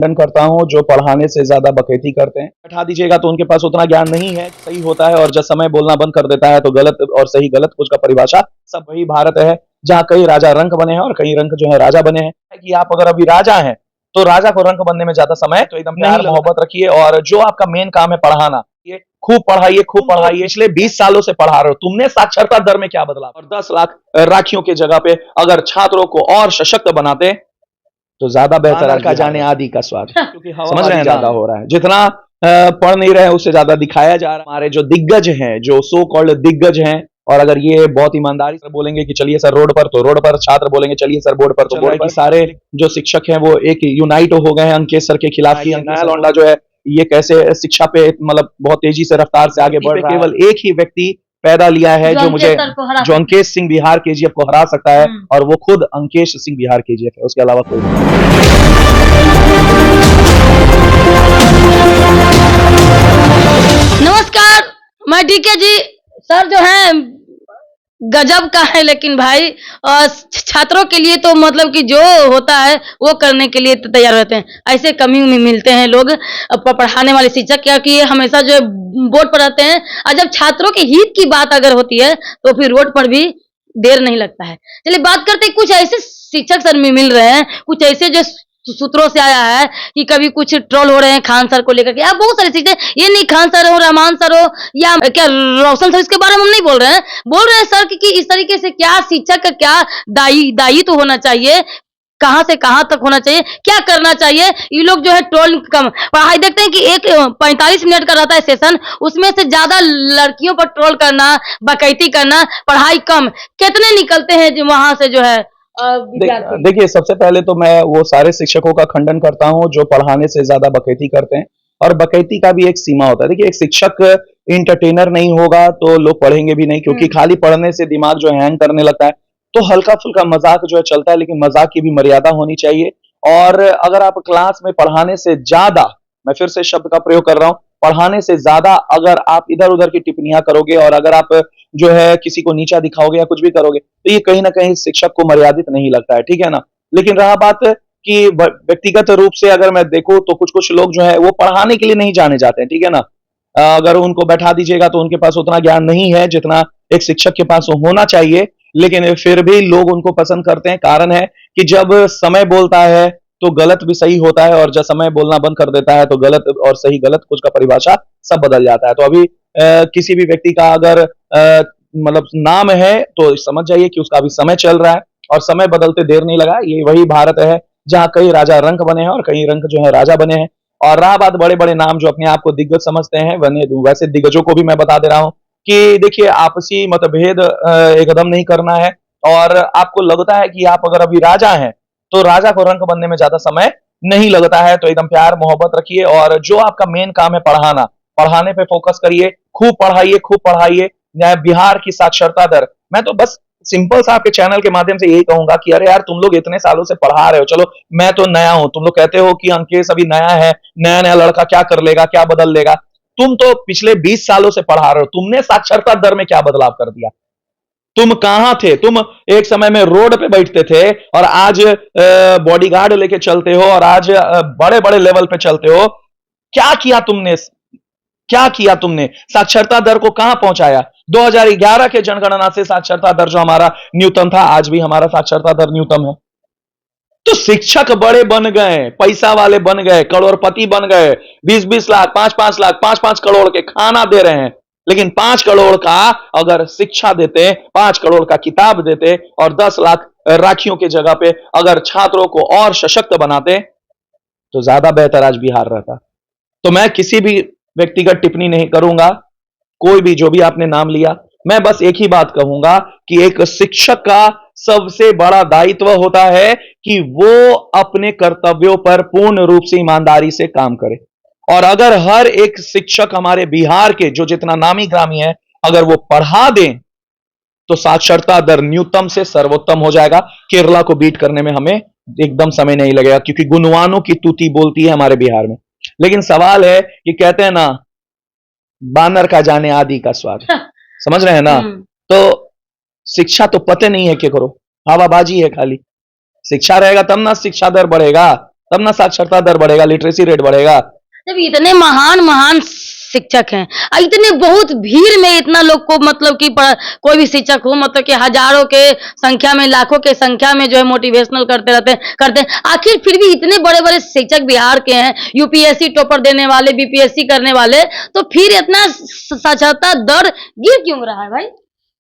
खंडन करता हूं जो पढ़ाने से ज्यादा बकैती करते हैं। बैठा दीजिएगा तो उनके पास उतना ज्ञान नहीं है, सही होता है और जब समय बोलना बंद कर देता है तो गलत और सही गलत कुछ का परिभाषा सब वही भारत है, जहाँ कई राजा रंक बने हैं और कई रंक जो है राजा बने हैं। कि आप अगर अभी राजा हैं तो राजा को रंक बनने में ज्यादा समय तो एकदम प्यार मोहब्बत रखिए और जो आपका मेन काम है पढ़ाना, ये खूब पढ़ाइए। पिछले 20 सालों से पढ़ा रहे हो, तुमने साक्षरता दर में क्या बदला? और 10 लाख राखियों की जगह पे अगर छात्रों को और सशक्त बनाते तो ज्यादा बेहतर का जाने आदि का स्वाद, क्योंकि समझ रहे हैं ज्यादा हो रहा है। जितना पढ़ नहीं रहे उससे ज्यादा दिखाया जा रहा है। हमारे जो दिग्गज हैं, जो सो कॉल्ड दिग्गज हैं, और अगर ये बहुत ईमानदारी से बोलेंगे कि चलिए सर रोड पर, तो रोड पर, छात्र बोलेंगे चलिए सर बोर्ड पर, तो बोर्ड पर। सारे जो शिक्षक हैं वो एक यूनाइट हो गए हैं अंकेश सर के खिलाफ। ही नया लौंडा जो है ये कैसे शिक्षा पे मतलब बहुत तेजी से रफ्तार से आगे बढ़ रहा है। केवल एक ही व्यक्ति पैदा लिया है जो अंकेश सिंह बिहार केजीएफ को हरा सकता है, और वो खुद अंकेश सिंह बिहार केजीएफ है, उसके अलावा कोई नहीं। नमस्कार, मैं डीके जी। सर जो है गजब का है, लेकिन भाई छात्रों के लिए तो मतलब कि जो होता है वो करने के लिए तैयार रहते हैं। ऐसे कमी में मिलते हैं लोग पढ़ाने वाले शिक्षक, क्योंकि ये हमेशा जो बोर्ड पर रहते हैं, और जब छात्रों के हित की बात अगर होती है तो फिर रोड पर भी देर नहीं लगता है। चलिए बात करते हैं, कुछ ऐसे शिक्षक सर में मिल रहे हैं, कुछ ऐसे जो सूत्रों से आया है कि कभी कुछ ट्रोल हो रहे हैं खान सर को लेकर के। आप बहुत सारे शिक्षक, ये नहीं खान सर हो, रहमान सर हो या क्या रोशन सर, इसके बारे में हम नहीं बोल रहे हैं सर कि इस तरीके से क्या शिक्षक का क्या दायित्व तो होना चाहिए, कहां से कहां तक होना चाहिए, क्या करना चाहिए। ये लोग जो है ट्रोल कम पढ़ाई देखते हैं कि एक 45 मिनट का रहता है सेशन, उसमें से ज्यादा लड़कियों पर ट्रोल करना, बकैती करना, पढ़ाई कम। कितने निकलते हैं वहां से जो है। देखिए, सबसे पहले तो मैं वो सारे शिक्षकों का खंडन करता हूं जो पढ़ाने से ज्यादा बकैती करते हैं, और बकैती का भी एक सीमा होता है। देखिए, एक शिक्षक इंटरटेनर नहीं होगा तो लोग पढ़ेंगे भी नहीं, क्योंकि खाली पढ़ने से दिमाग जो हैंग करने लगता है। तो हल्का फुल्का मजाक जो है चलता है, लेकिन मजाक की भी मर्यादा होनी चाहिए। और अगर आप क्लास में पढ़ाने से ज्यादा, मैं फिर से शब्द का प्रयोग कर रहा हूं, पढ़ाने से ज्यादा अगर आप इधर उधर की टिप्पणियां करोगे और अगर आप जो है किसी को नीचा दिखाओगे या कुछ भी करोगे, तो ये कहीं ना कहीं शिक्षक को मर्यादित नहीं लगता है, ठीक है ना। लेकिन रहा बात कि व्यक्तिगत रूप से अगर मैं देखूं तो कुछ कुछ लोग जो है वो पढ़ाने के लिए नहीं जाने जाते हैं, ठीक है ना। अगर उनको बैठा दीजिएगा तो उनके पास उतना ज्ञान नहीं है जितना एक शिक्षक के पास होना चाहिए, लेकिन फिर भी लोग उनको पसंद करते हैं। कारण है कि जब समय बोलता है तो गलत भी सही होता है, और जब समय बोलना बंद कर देता है तो गलत और सही गलत कुछ का परिभाषा सब बदल जाता है। तो अभी किसी भी व्यक्ति का अगर मतलब नाम है तो समझ जाइए कि उसका अभी समय चल रहा है, और समय बदलते देर नहीं लगा। ये वही भारत है जहां कई राजा रंक बने हैं और कई रंक जो है राजा बने हैं। और रहा बात बड़े बड़े नाम जो अपने आप को दिग्गज समझते हैं, वैसे दिग्गजों को भी मैं बता दे रहा हूं कि देखिए, आपसी मतभेद एकदम नहीं करना है। और आपको लगता है कि आप अगर अभी राजा हैं तो राजा को रंक बनने में ज्यादा समय नहीं लगता है, तो एकदम प्यार मोहब्बत रखिए और जो आपका मेन काम है पढ़ाना, पढ़ाने पे फोकस करिए। खूब पढ़ाइए। बिहार की साक्षरता दर, मैं तो बस सिंपल सा आपके चैनल के माध्यम से यही कहूंगा कि अरे यार, तुम लोग इतने सालों से पढ़ा रहे हो, चलो मैं तो नया हूं, तुम लोग कहते हो कि अंकेश अभी नया है, नया नया लड़का क्या कर लेगा, क्या बदल लेगा। तुम तो पिछले 20 सालों से पढ़ा रहे हो, तुमने साक्षरता दर में क्या बदलाव कर दिया? तुम कहां थे? तुम एक समय में रोड पे बैठते थे और आज बॉडीगार्ड लेके चलते हो, और आज बड़े बड़े लेवल पे चलते हो। क्या किया तुमने? साक्षरता दर को कहां पहुंचाया? 2011 के जनगणना से साक्षरता दर जो हमारा न्यूनतम था, आज भी हमारा साक्षरता दर न्यूनतम है। तो शिक्षक बड़े बन गए, पैसा वाले बन गए, करोड़पति बन गए, 20-20 लाख, 5-5 लाख, 5-5 करोड़ के खाना दे रहे हैं। लेकिन 5 करोड़ का अगर शिक्षा देते, 5 करोड़ का किताब देते, और 10 लाख राखियों की जगह पे अगर छात्रों को और सशक्त बनाते, तो ज्यादा बेहतर आज बिहार रहता। तो मैं किसी भी व्यक्तिगत टिप्पणी नहीं करूंगा, कोई भी जो भी आपने नाम लिया। मैं बस एक ही बात कहूंगा कि एक शिक्षक का सबसे बड़ा दायित्व होता है कि वो अपने कर्तव्यों पर पूर्ण रूप से ईमानदारी से काम करे। और अगर हर एक शिक्षक हमारे बिहार के जो जितना नामी ग्रामी है, अगर वो पढ़ा दें, तो साक्षरता दर न्यूनतम से सर्वोत्तम हो जाएगा। केरला को बीट करने में हमें एकदम समय नहीं लगेगा, क्योंकि गुणवानों की तूती बोलती है हमारे बिहार में। लेकिन सवाल है कि कहते हैं ना, बानर का जाने आदि का स्वाद, समझ रहे हैं ना। तो शिक्षा तो पते नहीं है क्या करो, हवाबाजी है खाली। शिक्षा रहेगा तब ना शिक्षा दर बढ़ेगा। तब ना साक्षरता दर बढ़ेगा, लिटरेसी रेट बढ़ेगा। जब इतने महान महान शिक्षक हैं, इतने बहुत भीड़ में इतना लोग को मतलब कि कोई भी शिक्षक हो मतलब कि हजारों के संख्या में, लाखों के संख्या में जो है मोटिवेशनल करते हैं। आखिर फिर भी इतने बड़े बड़े शिक्षक बिहार के हैं, यूपीएससी टॉपर देने वाले, बीपीएससी करने वाले, तो फिर इतना साक्षरता दर गिर क्यों रहा है भाई?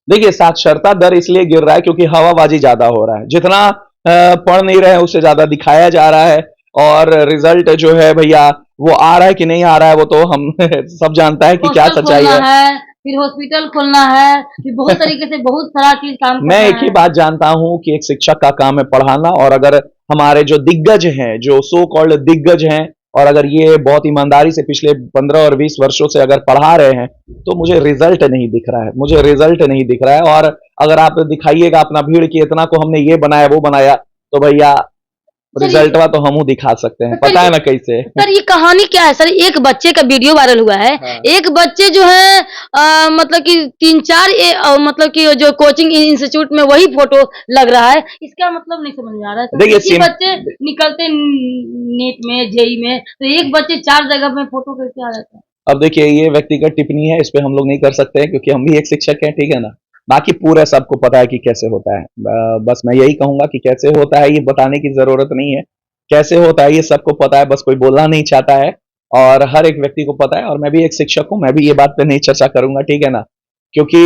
देखिए, साक्षरता दर इसलिए गिर रहा है क्योंकि हवाबाजी ज्यादा हो रहा है। जितना पढ़ नहीं रहे हैं उससे ज्यादा दिखाया जा रहा है, और रिजल्ट जो है भैया वो आ रहा है कि नहीं आ रहा है वो तो हम सब जानता है कि क्या सच्चाई है। फिर हॉस्पिटल खोलना है, फिर बहुत तरीके से बहुत सारा चीज काम करना मैं एक ही बात जानता हूं कि एक शिक्षक का काम है पढ़ाना, और अगर हमारे जो दिग्गज हैं, जो सो कॉल्ड दिग्गज हैं, और अगर ये बहुत ईमानदारी से पिछले 15 और 20 वर्षों से अगर पढ़ा रहे हैं, तो मुझे रिजल्ट नहीं दिख रहा है, मुझे रिजल्ट नहीं दिख रहा है। और अगर आप दिखाइएगा अपना भीड़ की इतना को हमने ये बनाया वो बनाया, तो भैया रिजल्टवा तो हम दिखा सकते हैं, पता है ना कैसे। सर ये कहानी क्या है सर? एक बच्चे का वीडियो वायरल हुआ है। हाँ। एक बच्चे जो है मतलब कि 3-4 मतलब कि जो कोचिंग इंस्टीट्यूट में वही फोटो लग रहा है, इसका मतलब नहीं समझ में आ रहा है। देखिए बच्चे निकलते नीट में, जेई में, तो एक बच्चे 4 जगह में फोटो कैसे आ जाता है? अब देखिए, ये व्यक्तिगत टिप्पणी है, इस पे हम लोग नहीं कर सकते हैं क्योंकि हम भी एक शिक्षक हैं, ठीक है ना। बाकी पूरा सबको पता है कि कैसे होता है। बस मैं यही कहूंगा कि कैसे होता है ये बताने की जरूरत नहीं है, कैसे होता है ये सबको पता है, बस कोई बोलना नहीं चाहता है, और हर एक व्यक्ति को पता है। और मैं भी एक शिक्षक हूं, मैं भी ये बात पे नहीं चर्चा करूंगा, ठीक है ना, क्योंकि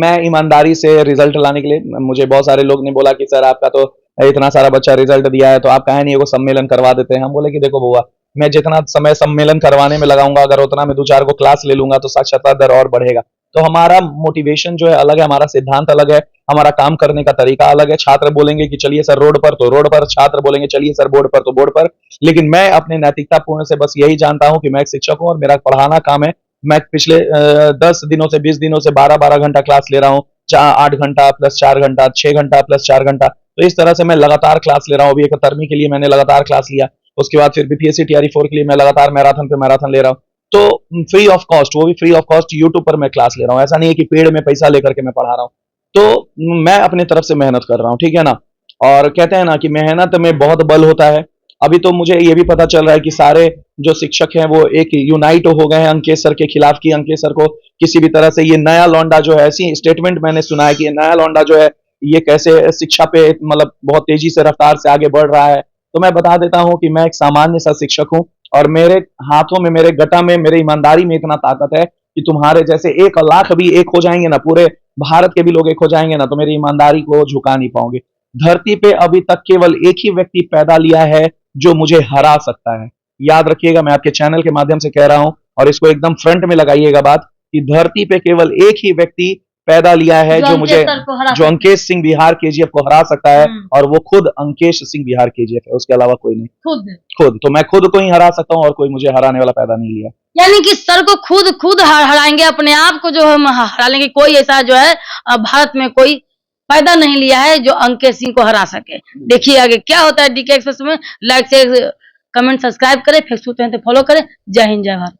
मैं ईमानदारी से रिजल्ट लाने के लिए, मुझे बहुत सारे लोग ने बोला कि सर आपका तो इतना सारा बच्चा रिजल्ट दिया है, तो आप कहे नहीं वो सम्मेलन करवा देते हैं। हम बोले कि देखो बुआ, मैं जितना समय सम्मेलन करवाने में लगाऊंगा, अगर उतना मैं 2-4 को क्लास ले लूंगा तो साक्षरता दर और बढ़ेगा। तो हमारा मोटिवेशन जो है अलग है, हमारा सिद्धांत अलग है, हमारा काम करने का तरीका अलग है। छात्र बोलेंगे कि चलिए सर रोड पर, तो रोड पर, छात्र बोलेंगे चलिए सर बोर्ड पर, तो बोर्ड पर। लेकिन मैं अपने नैतिकता पूर्ण से बस यही जानता हूं कि मैं एक शिक्षक हूं और मेरा पढ़ाना काम है। मैं पिछले 10 दिनों से 20 दिनों से 12-12 घंटा क्लास ले रहा हूँ, 8 घंटा प्लस 4 घंटा, 6 घंटा प्लस 4 घंटा। तो इस तरह से मैं लगातार क्लास ले रहा हूँ। अभी 71वीं के लिए मैंने लगातार क्लास लिया, उसके बाद फिर बीपीएससी टीआरई 4 के लिए मैं लगातार मैराथन पे मैराथन ले रहा हूँ। तो फ्री ऑफ कॉस्ट, वो भी फ्री ऑफ कॉस्ट यूट्यूब पर मैं क्लास ले रहा हूँ। ऐसा नहीं है कि पेड़ में पैसा लेकर के मैं पढ़ा रहा हूँ। तो मैं अपनी तरफ से मेहनत कर रहा हूँ, ठीक है ना। और कहते हैं ना कि मेहनत में बहुत बल होता है। अभी तो मुझे ये भी पता चल रहा है कि सारे जो शिक्षक हैं वो एक यूनाइट हो गए हैं अंकेश सर के खिलाफ, की अंकेश सर को किसी भी तरह से ये नया लौंडा जो है, ऐसी स्टेटमेंट मैंने सुना है कि ये नया लौंडा जो है ये कैसे शिक्षा पे मतलब बहुत तेजी से रफ्तार से आगे बढ़ रहा है। तो मैं बता देता हूं कि मैं एक सामान्य सा शिक्षक हूं, और मेरे हाथों में, मेरे गटा में, मेरे ईमानदारी में इतना ताकत है कि तुम्हारे जैसे 1 लाख भी एक हो जाएंगे ना, पूरे भारत के भी लोग एक हो जाएंगे ना, तो मेरी ईमानदारी को झुका नहीं पाओगे। धरती पे अभी तक केवल एक ही व्यक्ति पैदा लिया है जो मुझे हरा सकता है। याद रखिएगा, मैं आपके चैनल के माध्यम से कह रहा हूं, और इसको एकदम फ्रंट में लगाइएगा बात, कि धरती पे केवल एक ही व्यक्ति पैदा लिया है जो मुझे, जो अंकेश सिंह बिहार केजीएफ को हरा सकता है, और वो खुद अंकेश सिंह बिहार केजीएफ है, उसके अलावा कोई नहीं। खुद तो मैं खुद को ही हरा सकता हूँ, और कोई मुझे हराने वाला पैदा नहीं लिया। यानी कि सर को खुद हराएंगे, अपने आप को जो हम हरा लेंगे। कोई ऐसा जो है भारत में कोई पैदा नहीं लिया है जो अंकेश सिंह को हरा सके। देखिए आगे क्या होता है डीके एक्सप्रेस में। लाइक से कमेंट सब्सक्राइब करें, फेसबुक पे फॉलो करें। जय हिंद जय भारत।